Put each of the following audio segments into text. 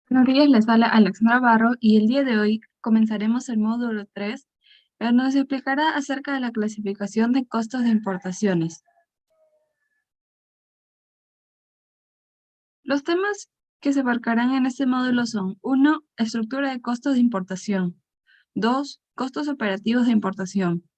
Buenos días, les habla Alexandra Barro y el día de hoy comenzaremos el módulo 3, que nos explicará acerca de la clasificación de costos de importaciones. Los temas que se abarcarán en este módulo son: 1. Estructura de costos de importación. 2. Costos operativos de importación.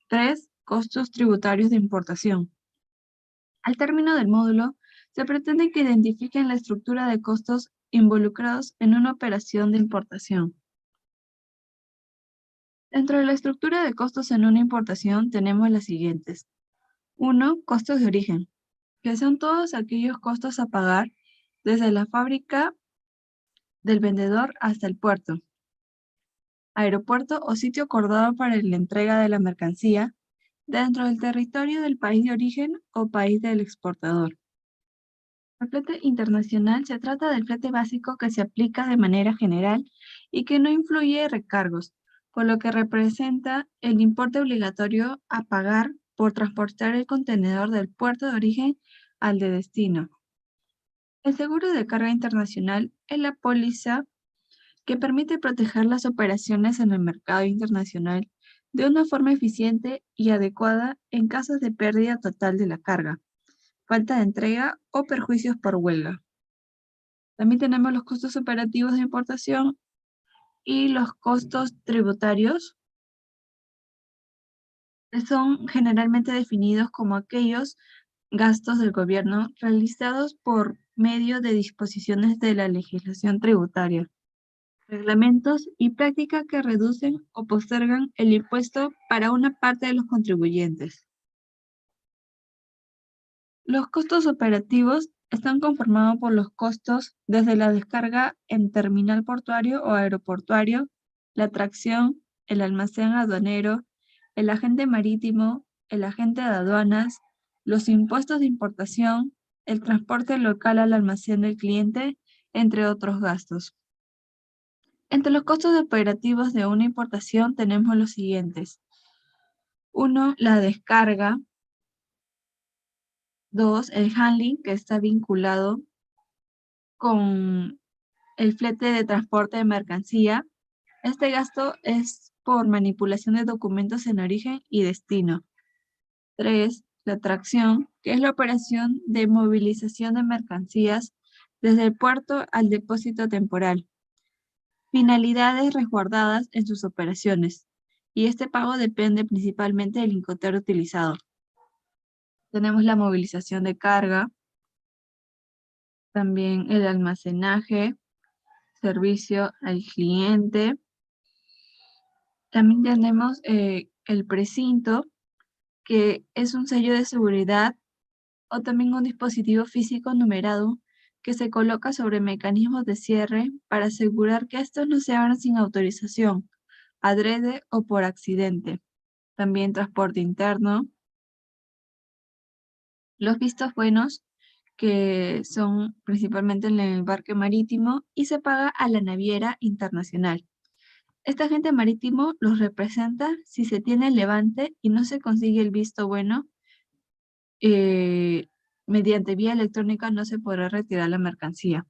3. Costos tributarios de importación. Al término del módulo, se pretende que identifiquen la estructura de costos involucrados en una operación de importación. Dentro de la estructura de costos en una importación tenemos las siguientes. 1. Costos de origen, que son todos aquellos costos a pagar desde la fábrica del vendedor hasta el puerto, aeropuerto o sitio acordado para la entrega de la mercancía dentro del territorio del país de origen o país del exportador. El flete internacional se trata del flete básico que se aplica de manera general y que no influye recargos, por lo que representa el importe obligatorio a pagar por transportar el contenedor del puerto de origen al de destino. El seguro de carga internacional es la póliza que permite proteger las operaciones en el mercado internacional de una forma eficiente y adecuada en casos de pérdida total de la carga, falta de entrega o perjuicios por huelga. También tenemos los costos operativos de importación y los costos tributarios, que son generalmente definidos como aquellos gastos del gobierno realizados por medio de disposiciones de la legislación tributaria, reglamentos y prácticas que reducen o postergan el impuesto para una parte de los contribuyentes. Los costos operativos están conformados por los costos desde la descarga en terminal portuario o aeroportuario, la tracción, el almacén aduanero, el agente marítimo, el agente de aduanas, los impuestos de importación, el transporte local al almacén del cliente, entre otros gastos. Entre los costos operativos de una importación tenemos los siguientes. 1. La descarga. 2. El handling, que está vinculado con el flete de transporte de mercancía. Este gasto es por manipulación de documentos en origen y destino. 3. La tracción, que es la operación de movilización de mercancías desde el puerto al depósito temporal. Finalidades resguardadas en sus operaciones, y este pago depende principalmente del Incoterm utilizado. Tenemos la movilización de carga, también el almacenaje, servicio al cliente. También tenemos el precinto, que es un sello de seguridad o también un dispositivo físico numerado que se coloca sobre mecanismos de cierre para asegurar que estos no se abran sin autorización, adrede o por accidente. También transporte interno. Los vistos buenos, que son principalmente en el embarque marítimo y se paga a la naviera internacional. Este agente marítimo los representa si se tiene el levante y no se consigue el visto bueno. Mediante vía electrónica no se podrá retirar la mercancía.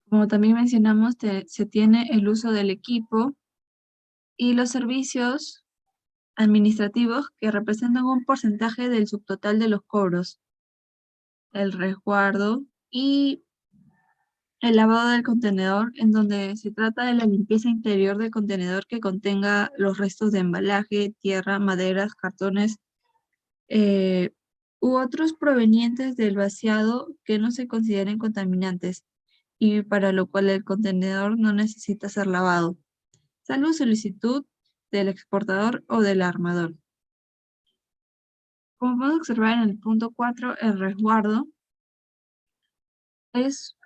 Como también mencionamos, se tiene el uso del equipo y los servicios administrativos que representan un porcentaje del subtotal de los cobros, el resguardo y el lavado del contenedor, en donde se trata de la limpieza interior del contenedor que contenga los restos de embalaje, tierra, maderas, cartones, eh, u otros provenientes del vaciado que no se consideren contaminantes y para lo cual el contenedor no necesita ser lavado, salvo solicitud del exportador o del armador. Como podemos observar en el punto 4, el resguardo es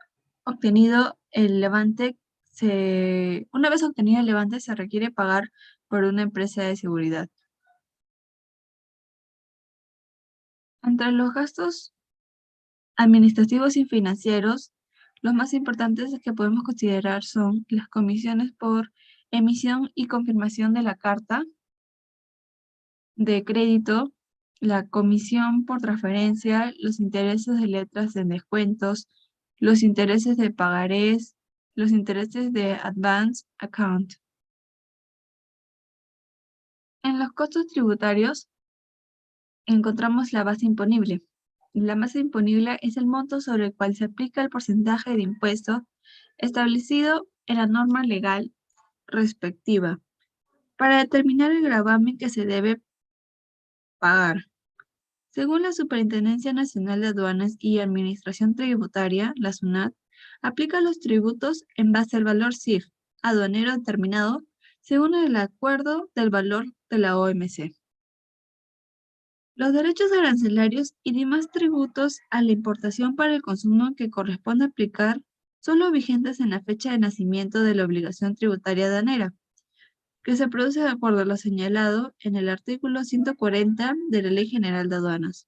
obtenido el levante. Una vez obtenido el levante, se requiere pagar por una empresa de seguridad. Entre los gastos administrativos y financieros, los más importantes que podemos considerar son las comisiones por emisión y confirmación de la carta de crédito, la comisión por transferencia, los intereses de letras en descuentos, los intereses de pagarés, los intereses de advance account. En los costos tributarios encontramos la base imponible. La base imponible es el monto sobre el cual se aplica el porcentaje de impuesto establecido en la norma legal respectiva para determinar el gravamen que se debe pagar. Según la Superintendencia Nacional de Aduanas y Administración Tributaria, la SUNAT, aplica los tributos en base al valor CIF aduanero determinado según el acuerdo del valor de la OMC. Los derechos arancelarios y demás tributos a la importación para el consumo que corresponde aplicar son los vigentes en la fecha de nacimiento de la obligación tributaria aduanera, que se produce de acuerdo a lo señalado en el artículo 140 de la Ley General de Aduanas.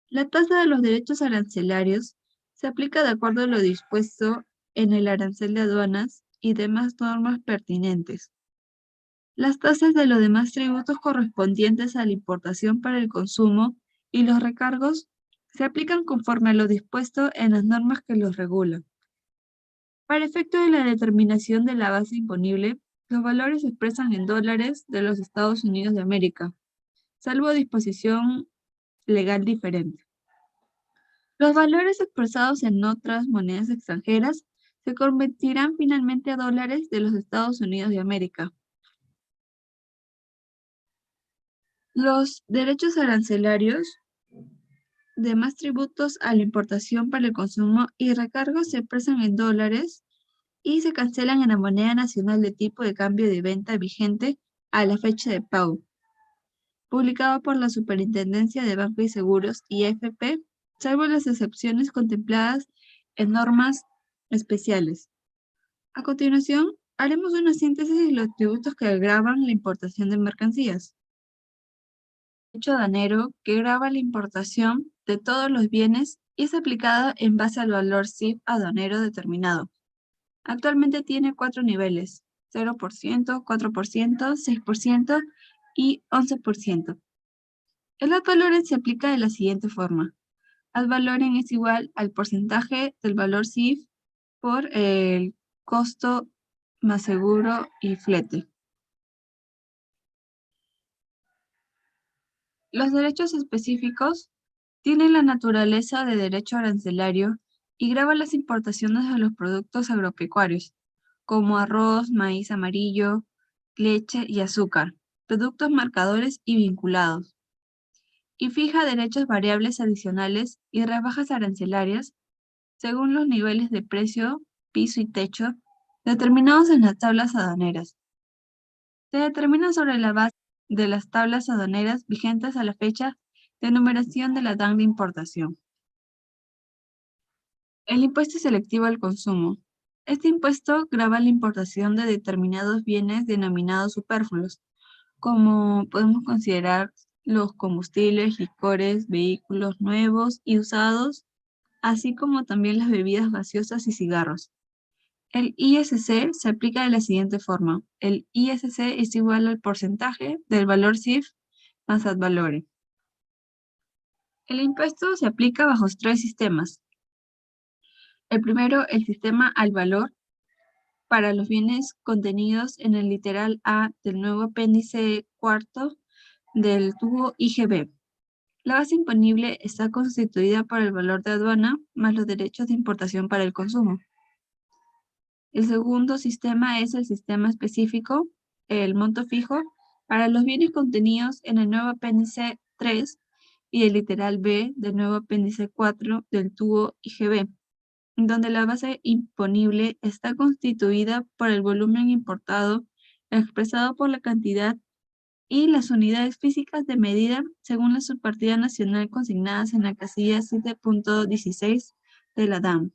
La tasa de los derechos arancelarios se aplica de acuerdo a lo dispuesto en el arancel de aduanas y demás normas pertinentes. Las tasas de los demás tributos correspondientes a la importación para el consumo y los recargos se aplican conforme a lo dispuesto en las normas que los regulan. Para efecto de la determinación de la base imponible, los valores se expresan en dólares de los Estados Unidos de América, salvo disposición legal diferente. Los valores expresados en otras monedas extranjeras se convertirán finalmente a dólares de los Estados Unidos de América. Los derechos arancelarios, demás tributos a la importación para el consumo y recargos se expresan en dólares y se cancelan en la moneda nacional de tipo de cambio de venta vigente a la fecha de pago. Publicado por la Superintendencia de Bancos y Seguros y AFP, salvo las excepciones contempladas en normas especiales. A continuación, haremos una síntesis de los tributos que gravan la importación de mercancías. El derecho aduanero que grava la importación de todos los bienes y es aplicado en base al valor CIF aduanero determinado. Actualmente tiene 4 niveles: 0%, 4%, 6% y 11%. El ad valorem se aplica de la siguiente forma. Ad valorem es igual al porcentaje del valor CIF por el costo más seguro y flete. Los derechos específicos tienen la naturaleza de derecho arancelario y gravan las importaciones de los productos agropecuarios, como arroz, maíz amarillo, leche y azúcar, productos marcadores y vinculados, y fija derechos variables adicionales y rebajas arancelarias según los niveles de precio, piso y techo determinados en las tablas aduaneras. Se determina sobre la base de las tablas aduaneras vigentes a la fecha de numeración de la DAN de importación. El impuesto selectivo al consumo. Este impuesto grava la importación de determinados bienes denominados superfluos, como podemos considerar los combustibles, licores, vehículos nuevos y usados, así como también las bebidas gaseosas y cigarros. El ISC se aplica de la siguiente forma. El ISC es igual al porcentaje del valor CIF más ad valorem. El impuesto se aplica bajo 3 sistemas. El primero, el sistema al valor para los bienes contenidos en el literal A del nuevo apéndice cuarto del tubo IGB. La base imponible está constituida por el valor de aduana más los derechos de importación para el consumo. El segundo sistema es el sistema específico, el monto fijo, para los bienes contenidos en el nuevo apéndice 3 y el literal B del nuevo apéndice 4 del tubo IGB, donde la base imponible está constituida por el volumen importado expresado por la cantidad y las unidades físicas de medida según la subpartida nacional consignadas en la casilla 7.16 de la DAM.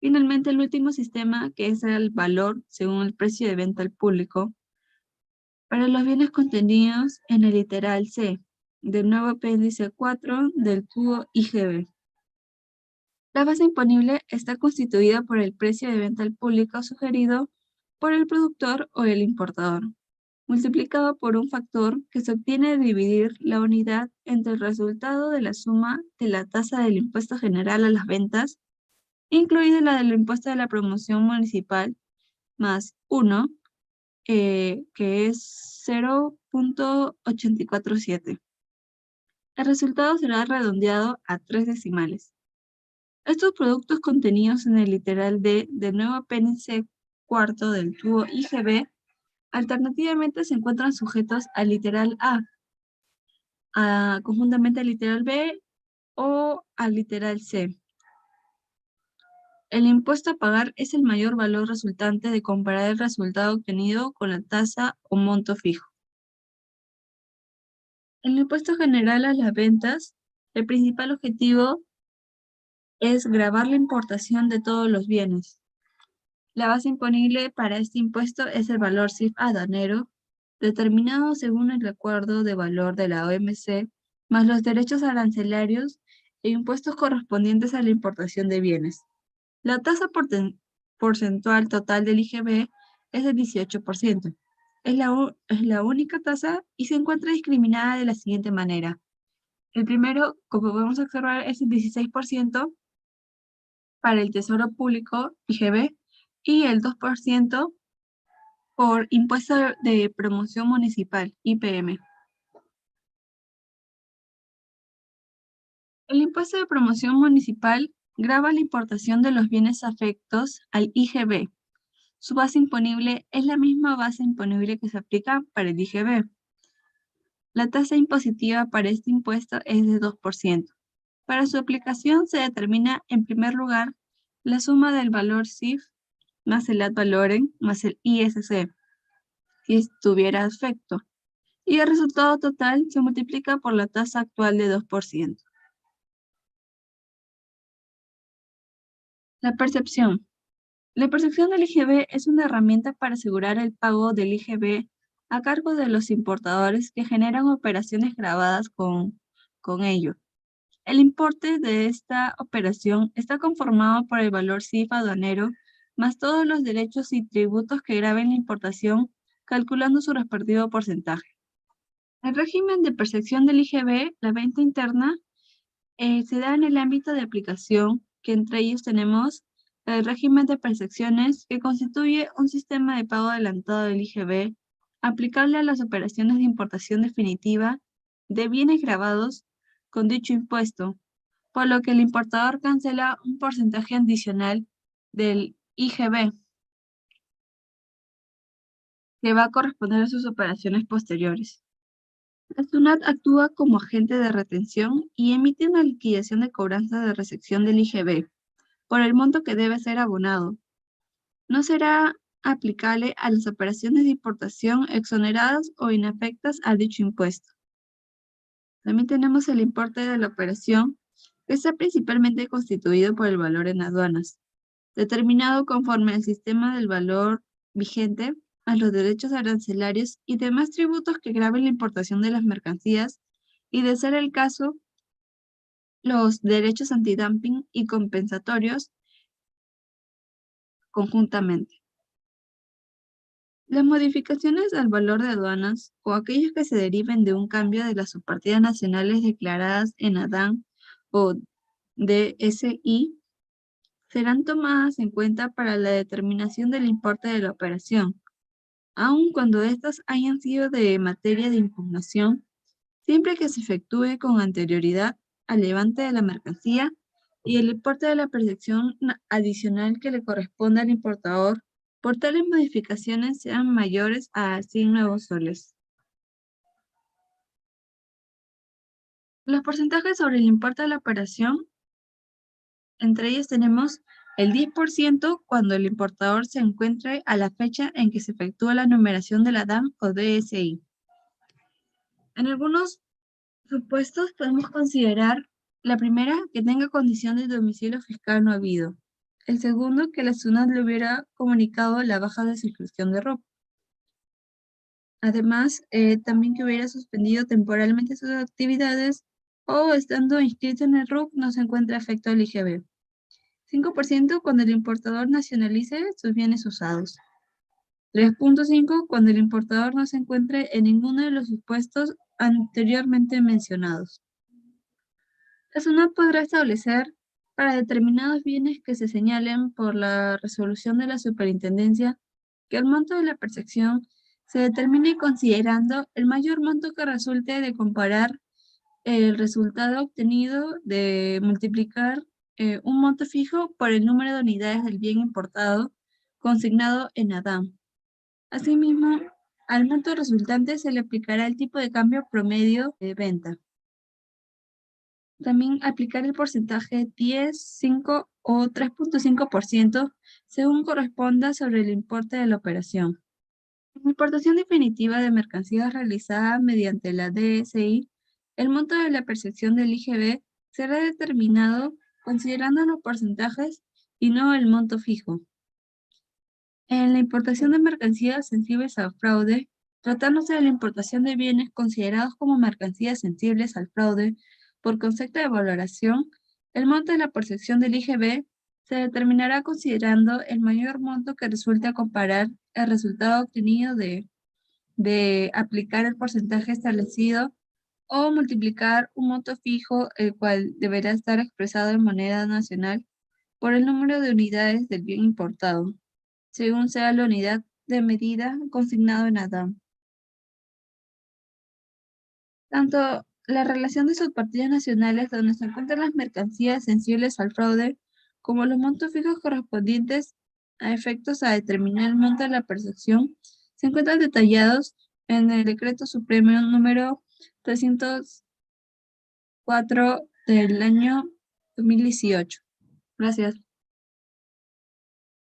Finalmente, el último sistema, que es el valor según el precio de venta al público, para los bienes contenidos en el literal C del nuevo apéndice 4 del tubo IGB. La base imponible está constituida por el precio de venta al público sugerido por el productor o el importador, multiplicado por un factor que se obtiene de dividir la unidad entre el resultado de la suma de la tasa del impuesto general a las ventas incluida la del impuesto de la promoción municipal, más 1, que es 0.847. El resultado será redondeado a 3 decimales. Estos productos contenidos en el literal D del nuevo apéndice cuarto del tubo IGB alternativamente se encuentran sujetos al literal A, conjuntamente al literal B o al literal C. El impuesto a pagar es el mayor valor resultante de comparar el resultado obtenido con la tasa o monto fijo. El impuesto general a las ventas, el principal objetivo es gravar la importación de todos los bienes. La base imponible para este impuesto es el valor CIF aduanero, determinado según el acuerdo de valor de la OMC, más los derechos arancelarios e impuestos correspondientes a la importación de bienes. La tasa porcentual total del IGB es del 18%. Es la única tasa y se encuentra discriminada de la siguiente manera. El primero, como podemos observar, es el 16% para el Tesoro Público, IGB, y el 2% por impuesto de promoción municipal, IPM. El impuesto de promoción municipal grava la importación de los bienes afectos al IGB. Su base imponible es la misma base imponible que se aplica para el IGB. La tasa impositiva para este impuesto es de 2%. Para su aplicación se determina, en primer lugar, la suma del valor CIF más el ad valorem más el ISC, si estuviera afecto, y el resultado total se multiplica por la tasa actual de 2%. La percepción. La percepción del IGB es una herramienta para asegurar el pago del IGB a cargo de los importadores que generan operaciones grabadas con ello. El importe de esta operación está conformado por el valor CIF aduanero más todos los derechos y tributos que graben la importación, calculando su respectivo porcentaje. El régimen de percepción del IGB, la venta interna, se da en el ámbito de aplicación, que entre ellos tenemos el régimen de percepciones, que constituye un sistema de pago adelantado del IGB aplicable a las operaciones de importación definitiva de bienes grabados con dicho impuesto, por lo que el importador cancela un porcentaje adicional del IGB que va a corresponder a sus operaciones posteriores. La SUNAT actúa como agente de retención y emite una liquidación de cobranza de recepción del IGB por el monto que debe ser abonado. No será aplicable a las operaciones de importación exoneradas o inafectas a dicho impuesto. También tenemos el importe de la operación, que está principalmente constituido por el valor en aduanas, determinado conforme al sistema del valor vigente, a los derechos arancelarios y demás tributos que graven la importación de las mercancías, y de ser el caso, los derechos antidumping y compensatorios conjuntamente. Las modificaciones al valor de aduanas o aquellos que se deriven de un cambio de las subpartidas nacionales declaradas en ADAN o DSI serán tomadas en cuenta para la determinación del importe de la operación, aun cuando éstas hayan sido de materia de impugnación, siempre que se efectúe con anterioridad al levante de la mercancía y el importe de la percepción adicional que le corresponde al importador por tales modificaciones sean mayores a 100 nuevos soles. Los porcentajes sobre el importe de la operación, entre ellos tenemos el 10% cuando el importador se encuentre a la fecha en que se efectúa la numeración de la DAN o DSI. En algunos supuestos podemos considerar la primera, que tenga condición de domicilio fiscal no habido. El segundo, que la SUNAT le hubiera comunicado la baja de circulación de ropa. Además, también que hubiera suspendido temporalmente sus actividades o estando inscrito en el RUC no se encuentra afecto al IGB. 5% cuando el importador nacionalice sus bienes usados. 3.5 cuando el importador no se encuentre en ninguno de los supuestos anteriormente mencionados. La SUNAT podrá establecer para determinados bienes que se señalen por la resolución de la superintendencia, que el monto de la percepción se determine considerando el mayor monto que resulte de comparar el resultado obtenido de multiplicar un monto fijo por el número de unidades del bien importado consignado en ADAM. Asimismo, al monto resultante se le aplicará el tipo de cambio promedio de venta. También aplicar el porcentaje 10, 5 o 3.5% según corresponda sobre el importe de la operación. En la importación definitiva de mercancías realizada mediante la DSI, el monto de la percepción del IGB será determinado considerando los porcentajes y no el monto fijo. En la importación de mercancías sensibles al fraude, tratándose de la importación de bienes considerados como mercancías sensibles al fraude por concepto de valoración, el monto de la percepción del IGB se determinará considerando el mayor monto que resulte a comparar el resultado obtenido de aplicar el porcentaje establecido o multiplicar un monto fijo, el cual deberá estar expresado en moneda nacional por el número de unidades del bien importado, según sea la unidad de medida consignado en ADAM. Tanto la relación de subpartidas nacionales donde se encuentran las mercancías sensibles al fraude, como los montos fijos correspondientes a efectos a determinar el monto de la percepción, se encuentran detallados en el Decreto Supremo número 304 del año 2018. Gracias.